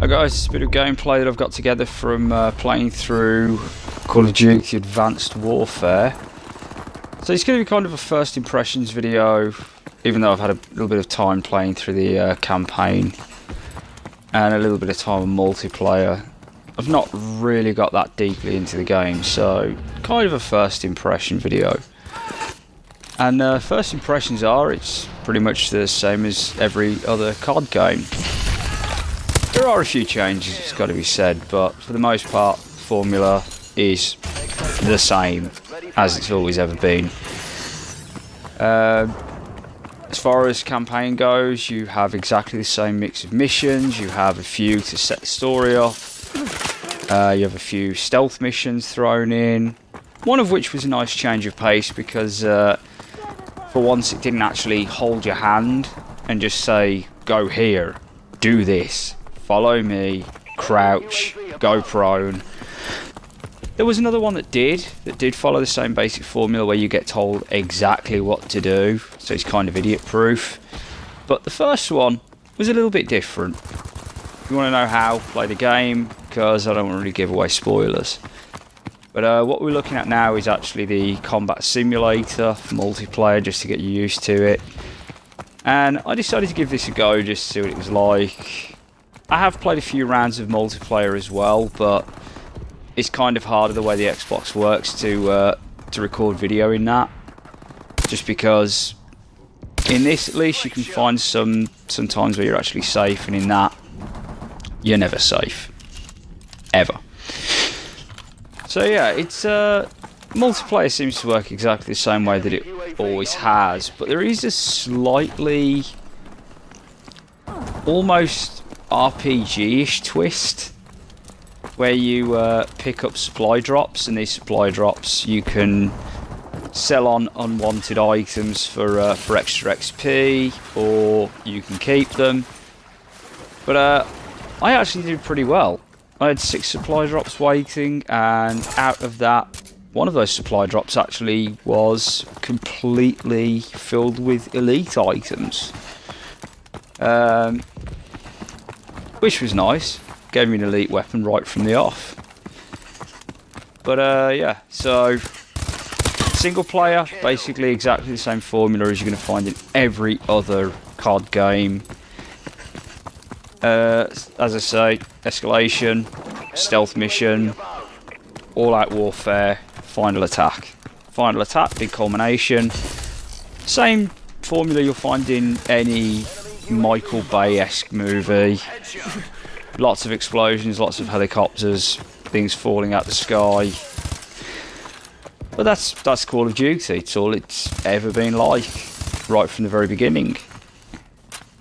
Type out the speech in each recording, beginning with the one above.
Hi guys, it's a bit of gameplay that I've got together from playing through Call of Duty Advanced Warfare. So it's going to be kind of a first impressions video, even though I've had a little bit of time playing through the campaign and a little bit of time on multiplayer. I've not really got that deeply into the game, so kind of a first impression video. And first impressions are, it's pretty much the same as every other COD game. There are a few changes, it's got to be said, but for the most part, the formula is the same as it's always ever been. As far as campaign goes, you have exactly the same mix of missions. You have a few to set the story off. You have a few stealth missions thrown in. One of which was a nice change of pace because for once it didn't actually hold your hand and just say, go here, do this. Follow me, crouch, go prone. There was another one that did follow the same basic formula where you get told exactly what to do, so it's kind of idiot proof. But the first one was a little bit different. If you want to know how, play the game, because I don't want to really give away spoilers. But what we're looking at now is actually the combat simulator for multiplayer, just to get you used to it. And I decided to give this a go just to see what it was like. I have played a few rounds of multiplayer as well, but it's kind of harder the way the Xbox works to record video in that. Just because in this at least you can find some times where you're actually safe, and in that you're never safe. Ever. So yeah, it's multiplayer seems to work exactly the same way that it always has, but there is a slightly almost RPG-ish twist where you pick up supply drops, and these supply drops you can sell on unwanted items for extra XP, or you can keep them. But I actually did pretty well. I had 6 supply drops waiting, and out of that, one of those supply drops actually was completely filled with elite items. Which was nice. Gave me an elite weapon right from the off. But yeah, so single player, basically exactly the same formula as you're going to find in every other COD game. As I say, escalation, stealth mission, all-out warfare, final attack. Final attack, big culmination. Same formula you'll find in any Michael Bay-esque movie. Lots of explosions, lots of helicopters, things falling out the sky. But that's Call of Duty. It's all it's ever been like, right from the very beginning.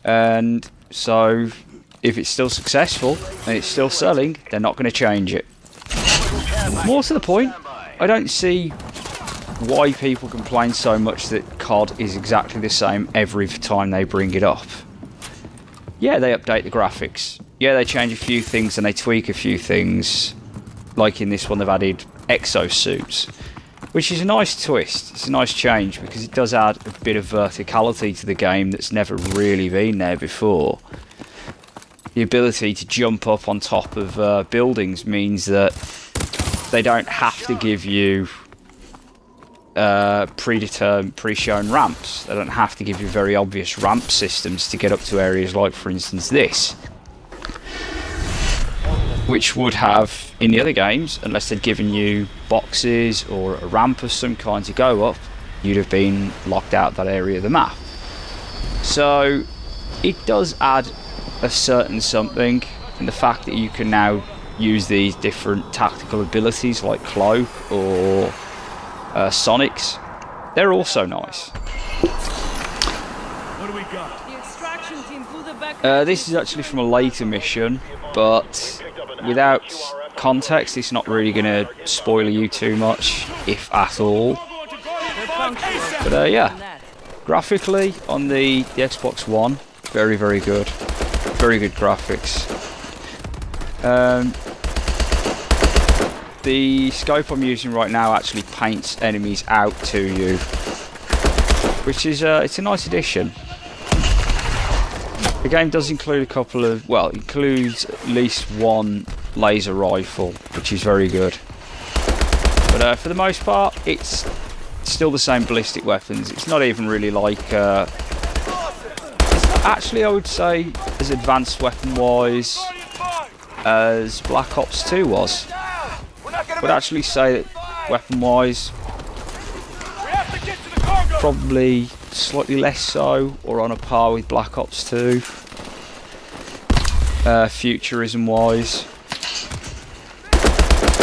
And so, if it's still successful and it's still selling, they're not going to change it. More to the point, I don't see why people complain so much that COD is exactly the same every time they bring it up. Yeah, they update the graphics. Yeah, they change a few things and they tweak a few things. Like in this one, they've added exosuits, which is a nice twist. It's a nice change because it does add a bit of verticality to the game that's never really been there before. The ability to jump up on top of buildings means that they don't have to give you predetermined, pre-shown ramps. They don't have to give you very obvious ramp systems to get up to areas like, for instance, this, which would have in the other games, unless they'd given you boxes or a ramp of some kind to go up, you'd have been locked out that area of the map. So it does add a certain something, and the fact that you can now use these different tactical abilities like Cloak or Sonics, they're also nice. What do we got? The extraction team blew the back. This is actually from a later mission, but without context, it's not really going to spoil you too much, if at all. But yeah, graphically on the Xbox One, very, very good. Very good graphics. The scope I'm using right now actually paints enemies out to you, which is it's a nice addition. The game does include a couple of, well, it includes at least one laser rifle, which is very good. But for the most part, it's still the same ballistic weapons. It's not even really like, it's not actually, I would say, as advanced weapon-wise as Black Ops 2 was. I would actually say that weapon-wise, probably slightly less so, or on a par with Black Ops 2. Futurism-wise,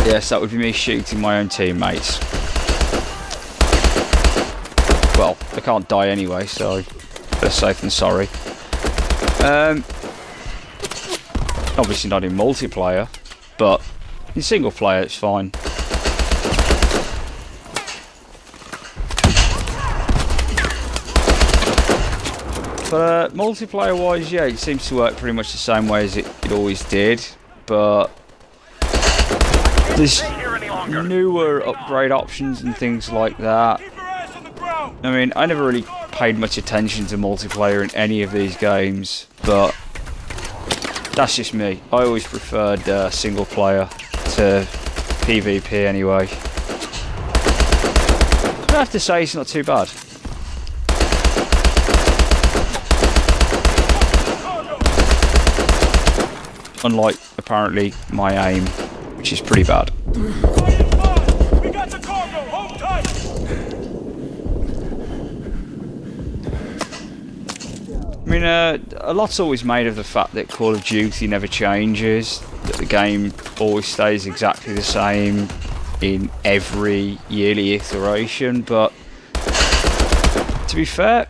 yes, that would be me shooting my own teammates. Well, they can't die anyway, so they're safe than sorry. Obviously not in multiplayer, but in single player it's fine. But multiplayer wise, yeah, it seems to work pretty much the same way as it always did, but there's newer upgrade options and things like that. I mean, I never really paid much attention to multiplayer in any of these games, but that's just me. I always preferred single player to PvP anyway. I have to say it's not too bad. Unlike, apparently, my aim, which is pretty bad. We got the cargo, hold tight. I mean, a lot's always made of the fact that Call of Duty never changes, that the game always stays exactly the same in every yearly iteration, but to be fair,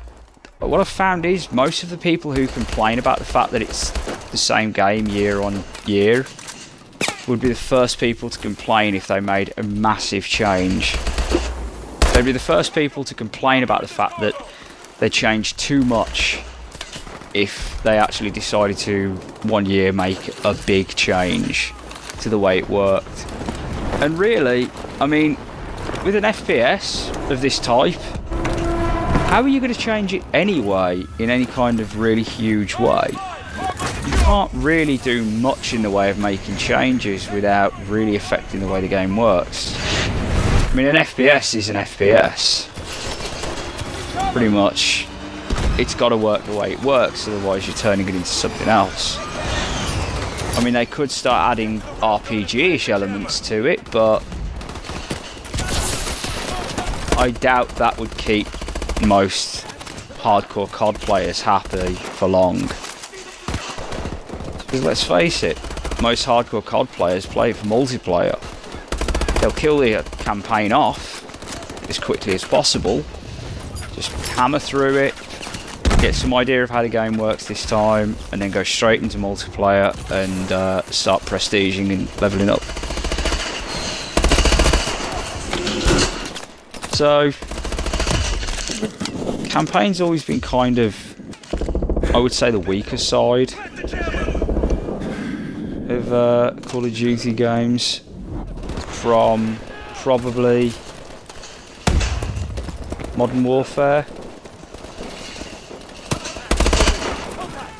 what I've found is most of the people who complain about the fact that it's the same game year on year would be the first people to complain if they made a massive change. They'd be the first people to complain about the fact that they changed too much if they actually decided to one year make a big change to the way it worked. And really, I mean, with an FPS of this type, how are you going to change it anyway in any kind of really huge way? You can't really do much in the way of making changes without really affecting the way the game works. I mean, an FPS is an FPS. Pretty much, it's got to work the way it works, otherwise you're turning it into something else. I mean, they could start adding RPG-ish elements to it, but I doubt that would keep most hardcore COD players happy for long. Because let's face it, most hardcore COD players play for multiplayer. They'll kill the campaign off as quickly as possible, just hammer through it, get some idea of how the game works this time, and then go straight into multiplayer and start prestiging and leveling up. So, campaign's always been kind of, I would say, the weaker side of Call of Duty games, from probably Modern Warfare.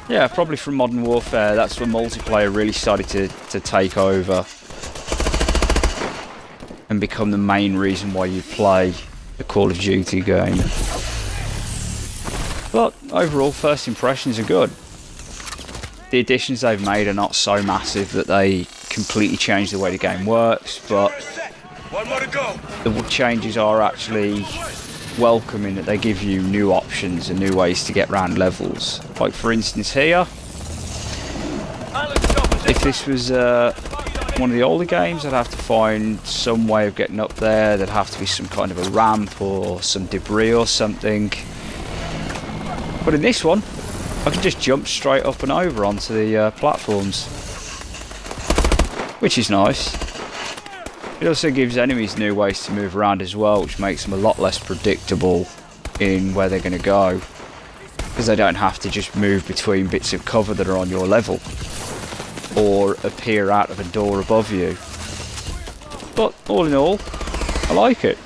Yeah, probably from Modern Warfare. That's when multiplayer really started to take over and become the main reason why you play a Call of Duty game. But overall, first impressions are good. The additions they've made are not so massive that they completely change the way the game works, but One more to go. the changes are actually welcome in that they give you new options and new ways to get around levels. Like for instance here, if this was one of the older games, I'd have to find some way of getting up there. There'd have to be some kind of a ramp or some debris or something. But in this one, I can just jump straight up and over onto the platforms, which is nice. It also gives enemies new ways to move around as well, which makes them a lot less predictable in where they're going to go, because they don't have to just move between bits of cover that are on your level or appear out of a door above you. But all in all, I like it.